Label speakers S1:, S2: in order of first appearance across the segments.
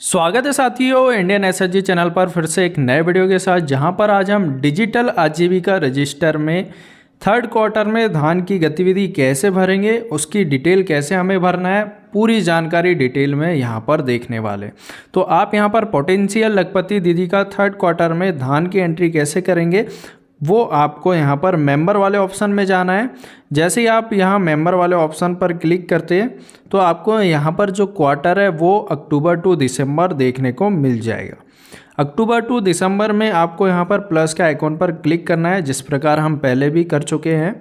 S1: स्वागत है साथियों इंडियन एसएचजी चैनल पर फिर से एक नए वीडियो के साथ, जहां पर आज हम डिजिटल आजीविका रजिस्टर में थर्ड क्वार्टर में धान की गतिविधि कैसे भरेंगे, उसकी डिटेल कैसे हमें भरना है, पूरी जानकारी डिटेल में यहां पर देखने वाले। तो आप यहां पर पोटेंशियल लखपति दीदी का थर्ड क्वार्टर में धान की एंट्री कैसे करेंगे वो आपको यहाँ पर मेंबर वाले ऑप्शन में जाना है। जैसे ही आप यहाँ मेंबर वाले ऑप्शन पर क्लिक करते हैं तो आपको यहाँ पर जो क्वार्टर है वो अक्टूबर टू दिसंबर देखने को मिल जाएगा। अक्टूबर टू दिसंबर में आपको यहाँ पर प्लस के आइकॉन पर क्लिक करना है, जिस प्रकार हम पहले भी कर चुके हैं।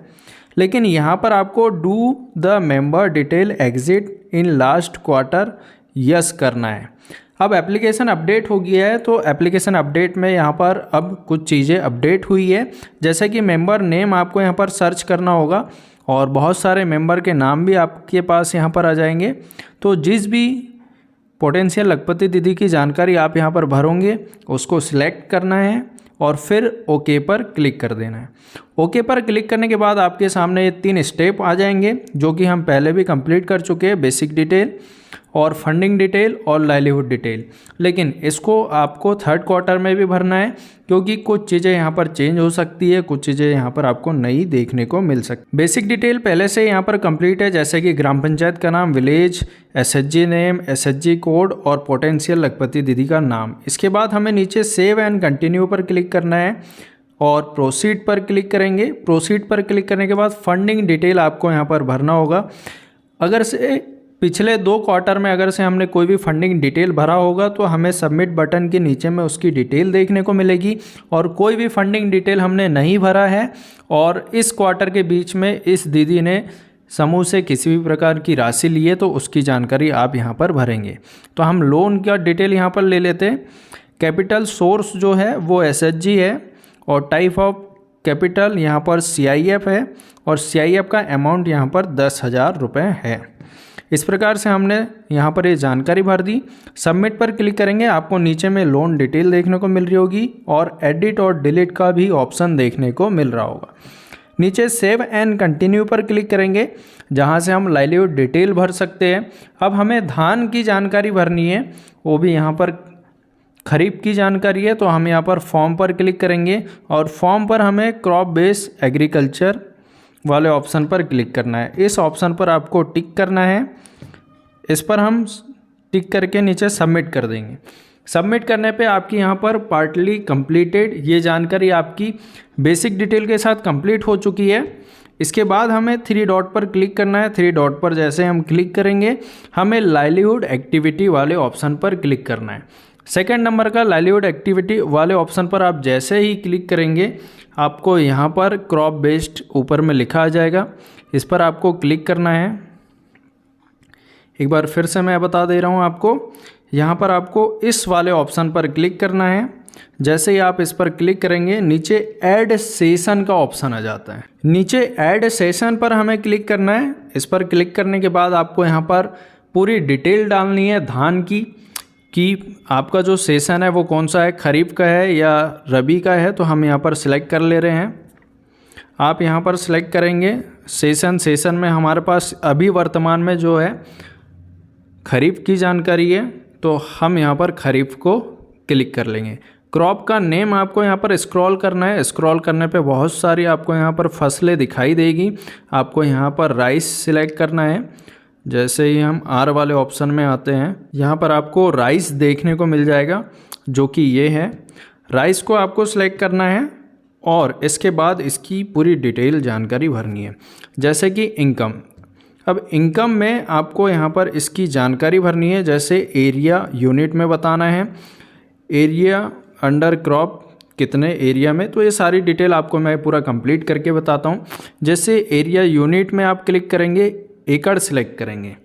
S1: लेकिन यहाँ पर आपको do the member detail exit in last quarter yes करना है। अब एप्लीकेशन अपडेट हो गया है, तो एप्लीकेशन अपडेट में यहाँ पर अब कुछ चीज़ें अपडेट हुई है, जैसे कि मेंबर नेम आपको यहाँ पर सर्च करना होगा और बहुत सारे मेंबर के नाम भी आपके पास यहाँ पर आ जाएंगे। तो जिस भी पोटेंशियल लखपति दीदी की जानकारी आप यहाँ पर भरोगे उसको सिलेक्ट करना है और फिर ओके पर क्लिक कर देना है। ओके पर क्लिक करने के बाद आपके सामने ये 3 स्टेप आ जाएंगे जो कि हम पहले भी कंप्लीट कर चुके हैं, बेसिक डिटेल और फंडिंग डिटेल और लाइवलीहुड डिटेल। लेकिन इसको आपको थर्ड क्वार्टर में भी भरना है, क्योंकि कुछ चीज़ें यहाँ पर चेंज हो सकती है, कुछ चीज़ें यहाँ पर आपको नई देखने को मिल सकती। बेसिक डिटेल पहले से यहाँ पर कंप्लीट है, जैसे कि ग्राम पंचायत का नाम, village, SHG name, SHG code और पोटेंशियल लखपति दीदी का नाम। इसके बाद हमें नीचे सेव एंड कंटिन्यू पर क्लिक करना है और प्रोसीड पर क्लिक करेंगे। प्रोसीड पर क्लिक करने के बाद फंडिंग डिटेल आपको यहाँ पर भरना होगा। अगर से पिछले 2 क्वार्टर में अगर से हमने कोई भी फंडिंग डिटेल भरा होगा तो हमें सबमिट बटन के नीचे में उसकी डिटेल देखने को मिलेगी। और कोई भी फंडिंग डिटेल हमने नहीं भरा है और इस क्वार्टर के बीच में इस दीदी ने समूह से किसी भी प्रकार की राशि ली है तो उसकी जानकारी आप यहाँ पर भरेंगे। तो हम लोन का डिटेल यहाँ पर ले लेते हैं। कैपिटल सोर्स जो है वो एसएचजी है और टाइप ऑफ कैपिटल यहाँ पर सीआईएफ है और सीआईएफ का अमाउंट यहाँ पर 10,000 रुपये है। इस प्रकार से हमने यहाँ पर ये जानकारी भर दी। सबमिट पर क्लिक करेंगे, आपको नीचे में लोन डिटेल देखने को मिल रही होगी और एडिट और डिलीट का भी ऑप्शन देखने को मिल रहा होगा। नीचे सेव एंड कंटिन्यू पर क्लिक करेंगे, जहाँ से हम लाइवलीहुड डिटेल भर सकते हैं। अब हमें धान की जानकारी भरनी है, वो भी यहाँ पर खरीफ की जानकारी है, तो हम यहाँ पर फॉर्म पर क्लिक करेंगे और फॉर्म पर हमें क्रॉप बेस्ड एग्रीकल्चर वाले ऑप्शन पर क्लिक करना है। इस ऑप्शन पर आपको टिक करना है। इस पर हम टिक करके नीचे सबमिट कर देंगे। सबमिट करने पे आपकी यहाँ पर पार्टली कंप्लीटेड ये जानकारी आपकी बेसिक डिटेल के साथ कंप्लीट हो चुकी है। इसके बाद हमें 3 डॉट पर क्लिक करना है। 3 डॉट पर जैसे हम क्लिक करेंगे हमें लाइवलीहुड एक्टिविटी वाले ऑप्शन पर क्लिक करना है। सेकंड नंबर का लाइवलीहुड एक्टिविटी वाले ऑप्शन पर आप जैसे ही क्लिक करेंगे आपको यहाँ पर क्रॉप बेस्ड ऊपर में लिखा आ जाएगा, इस पर आपको क्लिक करना है। एक बार फिर से मैं बता दे रहा हूँ आपको, यहाँ पर आपको इस वाले ऑप्शन पर क्लिक करना है। जैसे ही आप इस पर क्लिक करेंगे नीचे ऐड सेशन का ऑप्शन आ जाता है। नीचे ऐड सेशन पर हमें क्लिक करना है। इस पर क्लिक करने के बाद आपको यहाँ पर पूरी डिटेल डालनी है धान की कि आपका जो सेशन है वो कौन सा है, खरीफ का है या रबी का है। तो हम यहाँ पर सिलेक्ट कर ले रहे हैं। आप यहाँ पर सिलेक्ट करेंगे सेशन में हमारे पास अभी वर्तमान में जो है खरीफ की जानकारी है, तो हम यहाँ पर खरीफ को क्लिक कर लेंगे। क्रॉप का नेम आपको यहाँ पर स्क्रॉल करना है। स्क्रॉल करने पे बहुत सारी आपको यहाँ पर फसलें दिखाई देगी। आपको यहाँ पर राइस सिलेक्ट करना है। जैसे ही हम आर वाले ऑप्शन में आते हैं यहाँ पर आपको राइस देखने को मिल जाएगा, जो कि ये है। राइस को आपको सिलेक्ट करना है और इसके बाद इसकी पूरी डिटेल जानकारी भरनी है, जैसे कि इनकम। अब इनकम में आपको यहाँ पर इसकी जानकारी भरनी है, जैसे एरिया यूनिट में बताना है, एरिया अंडर क्रॉप कितने एरिया में। तो ये सारी डिटेल आपको मैं पूरा कंप्लीट करके बताता हूँ। जैसे एरिया यूनिट में आप क्लिक करेंगे, एकड़ सिलेक्ट करेंगे।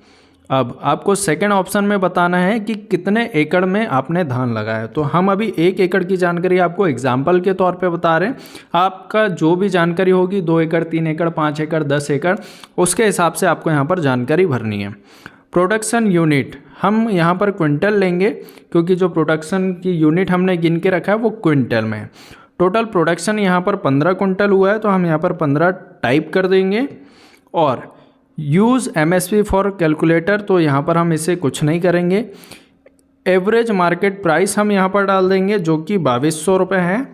S1: अब आपको सेकंड ऑप्शन में बताना है कि कितने एकड़ में आपने धान लगाया। तो हम अभी 1 एकड़ की जानकारी आपको एग्जाम्पल के तौर पे बता रहे हैं। आपका जो भी जानकारी होगी 2 एकड़, 3 एकड़, 5 एकड़, 10 एकड़, उसके हिसाब से आपको यहाँ पर जानकारी भरनी है। प्रोडक्शन यूनिट हम यहाँ पर क्विंटल लेंगे, क्योंकि जो प्रोडक्शन की यूनिट हमने गिन के रखा है वो क्विंटल में है। टोटल प्रोडक्शन यहाँ पर 15 कुंटल हुआ है, तो हम यहाँ पर 15 टाइप कर देंगे। और यूज़ MSP फॉर कैलकुलेटर, तो यहाँ पर हम इसे कुछ नहीं करेंगे। एवरेज मार्केट प्राइस हम यहाँ पर डाल देंगे जो कि 2200 रुपये है,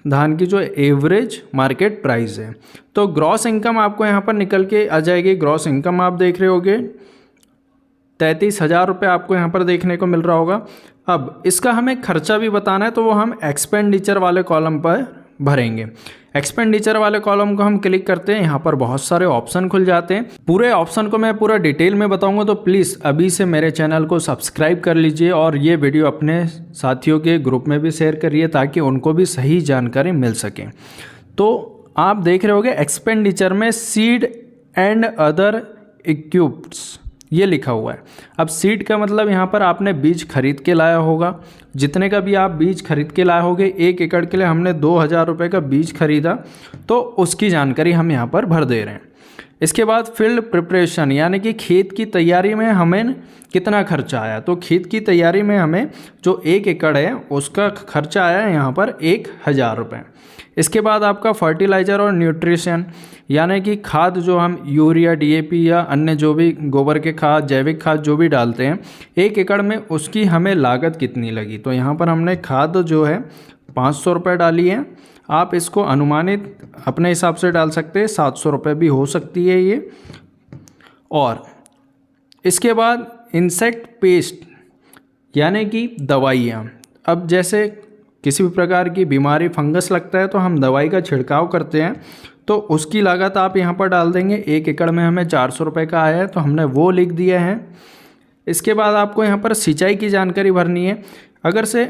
S1: धान की जो एवरेज मार्केट प्राइस है। तो ग्रॉस इनकम आपको यहाँ पर निकल के आ जाएगी। ग्रॉस इनकम आप देख रहे होगे 33,000 रुपये आपको यहाँ पर देखने को मिल रहा होगा। अब इसका हमें खर्चा भी बताना है तो वो हम एक्सपेंडिचर वाले कॉलम पर भरेंगे। एक्सपेंडिचर वाले कॉलम को हम क्लिक करते हैं, यहाँ पर बहुत सारे ऑप्शन खुल जाते हैं। पूरे ऑप्शन को मैं पूरा डिटेल में बताऊंगा, तो प्लीज़ अभी से मेरे चैनल को सब्सक्राइब कर लीजिए और ये वीडियो अपने साथियों के ग्रुप में भी शेयर करिए ताकि उनको भी सही जानकारी मिल सके। तो आप देख रहे होंगे एक्सपेंडिचर में सीड एंड अदर इक्विप्स ये लिखा हुआ है। अब सीड का मतलब यहाँ पर आपने बीज खरीद के लाया होगा, जितने का भी आप बीज खरीद के लाए होगे। 1 एकड़ के लिए हमने 2,000 रुपये का बीज खरीदा तो उसकी जानकारी हम यहाँ पर भर दे रहे हैं। इसके बाद फील्ड प्रिपरेशन यानी कि खेत की तैयारी में हमें कितना खर्चा आया, तो खेत की तैयारी में हमें जो 1 एकड़ है उसका खर्चा आया है यहाँ पर 1,000 रुपये। इसके बाद आपका फर्टिलाइज़र और न्यूट्रिशन यानी कि खाद जो हम यूरिया, डीएपी या अन्य जो भी गोबर के खाद, जैविक खाद जो भी डालते हैं 1 एकड़ में, उसकी हमें लागत कितनी लगी। तो यहाँ पर हमने खाद जो है 500 रुपये डाली है। आप इसको अनुमानित अपने हिसाब से डाल सकते हैं, 700 रुपये भी हो सकती है ये। और इसके बाद इंसेक्ट पेस्ट यानी कि दवाइयाँ। अब जैसे किसी भी प्रकार की बीमारी, फंगस लगता है तो हम दवाई का छिड़काव करते हैं, तो उसकी लागत आप यहाँ पर डाल देंगे। 1 एकड़ में हमें 400 रुपये का आया है तो हमने वो लिख दिया है। इसके बाद आपको यहाँ पर सिंचाई की जानकारी भरनी है। अगर से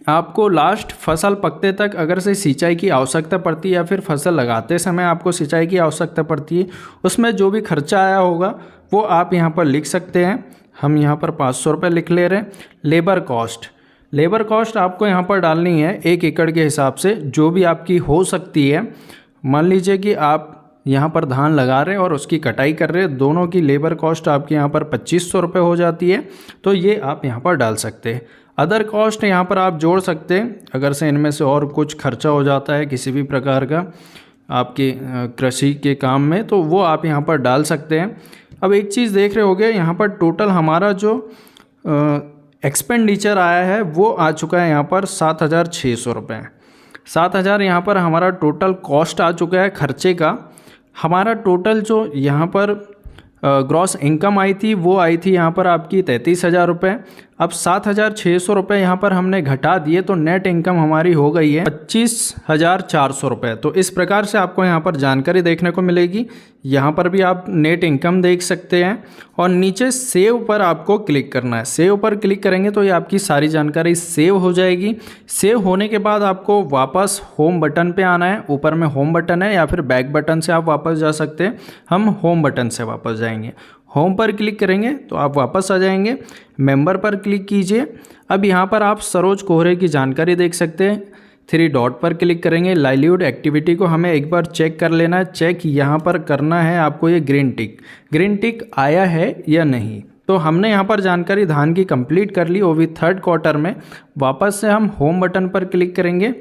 S1: आपको लास्ट फसल पकते तक अगर से सिंचाई की आवश्यकता पड़ती है या फिर फसल लगाते समय आपको सिंचाई की आवश्यकता पड़ती है, उसमें जो भी खर्चा आया होगा वो आप यहाँ पर लिख सकते हैं। हम यहाँ पर 500 रुपये लिख ले रहे हैं। लेबर कॉस्ट आपको यहाँ पर डालनी है 1 एकड़ के हिसाब से जो भी आपकी हो सकती है। मान लीजिए कि आप यहाँ पर धान लगा रहे हैं और उसकी कटाई कर रहे हैं, दोनों की लेबर कॉस्ट आपके यहाँ पर 2500 रुपये हो जाती है, तो ये आप यहाँ पर डाल सकते हैं। अदर कॉस्ट यहाँ पर आप जोड़ सकते हैं अगर से इनमें से और कुछ खर्चा हो जाता है किसी भी प्रकार का आपके कृषि के काम में, तो वो आप यहाँ पर डाल सकते हैं। अब एक चीज़ देख रहे होंगे यहाँ पर टोटल हमारा जो एक्सपेंडिचर आया है वो आ चुका है यहाँ पर 7,600 रुपये। 7,000 यहाँ पर हमारा टोटल कॉस्ट आ चुका है खर्चे का। हमारा टोटल जो यहाँ पर ग्रॉस इनकम आई थी वो आई थी यहाँ पर आपकी 33,000 रुपये। अब 7,600 रुपये यहाँ पर हमने घटा दिए तो नेट इनकम हमारी हो गई है 25,400 रुपये। तो इस प्रकार से आपको यहाँ पर जानकारी देखने को मिलेगी। यहाँ पर भी आप नेट इनकम देख सकते हैं और नीचे सेव पर आपको क्लिक करना है। सेव पर क्लिक करेंगे तो ये आपकी सारी जानकारी सेव हो जाएगी। सेव होने के बाद आपको वापस होम बटन पे आना है। ऊपर में होम बटन है या फिर बैक बटन से आप वापस जा सकते हैं। हम होम बटन से वापस जाएंगे। होम पर क्लिक करेंगे तो आप वापस आ जाएंगे। मेंबर पर क्लिक कीजिए। अब यहाँ पर आप सरोज कोहरे की जानकारी देख सकते हैं। 3 डॉट पर क्लिक करेंगे। लाइवलीहुड एक्टिविटी को हमें एक बार चेक कर लेना है। चेक यहाँ पर करना है आपको ये ग्रीन टिक आया है या नहीं। तो हमने यहाँ पर जानकारी धान की कंप्लीट कर ली, वो भी 3rd क्वार्टर में। वापस से हम होम बटन पर क्लिक करेंगे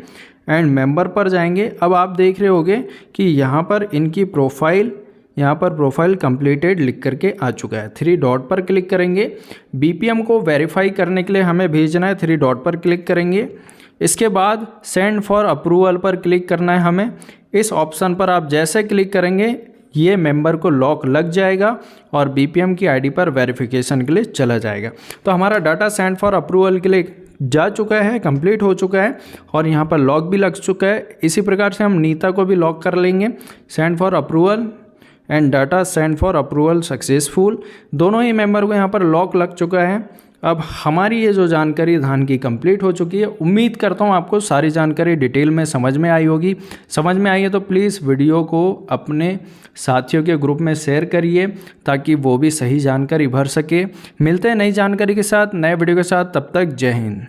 S1: एंड मेंबर पर जाएंगे। अब आप देख रहे होंगे कि यहाँ पर इनकी प्रोफाइल, यहाँ पर प्रोफाइल कंप्लीटेड लिख करके आ चुका है। 3 डॉट पर क्लिक करेंगे। बीपीएम को वेरीफाई करने के लिए हमें भेजना है। 3 डॉट पर क्लिक करेंगे। इसके बाद सेंड फॉर अप्रूवल पर क्लिक करना है हमें। इस ऑप्शन पर आप जैसे क्लिक करेंगे ये मेंबर को लॉक लग जाएगा और बीपीएम की आईडी पर वेरिफिकेशन के लिए चला जाएगा। तो हमारा डाटा सेंड फॉर अप्रूवल के लिए जा चुका है, कंप्लीट हो चुका है और यहाँ पर लॉक भी लग चुका है। इसी प्रकार से हम नीता को भी लॉक कर लेंगे। Send for approval and data send for approval successful, दोनों ही मेंबर को यहाँ पर लॉक लग चुका है। अब हमारी ये जो जानकारी धान की कंप्लीट हो चुकी है। उम्मीद करता हूँ आपको सारी जानकारी डिटेल में समझ में आई होगी। समझ में आई है तो प्लीज़ वीडियो को अपने साथियों के ग्रुप में शेयर करिए ताकि वो भी सही जानकारी भर सके। मिलते हैं नई जानकारी के साथ, नए वीडियो के साथ। तब तक जय हिंद।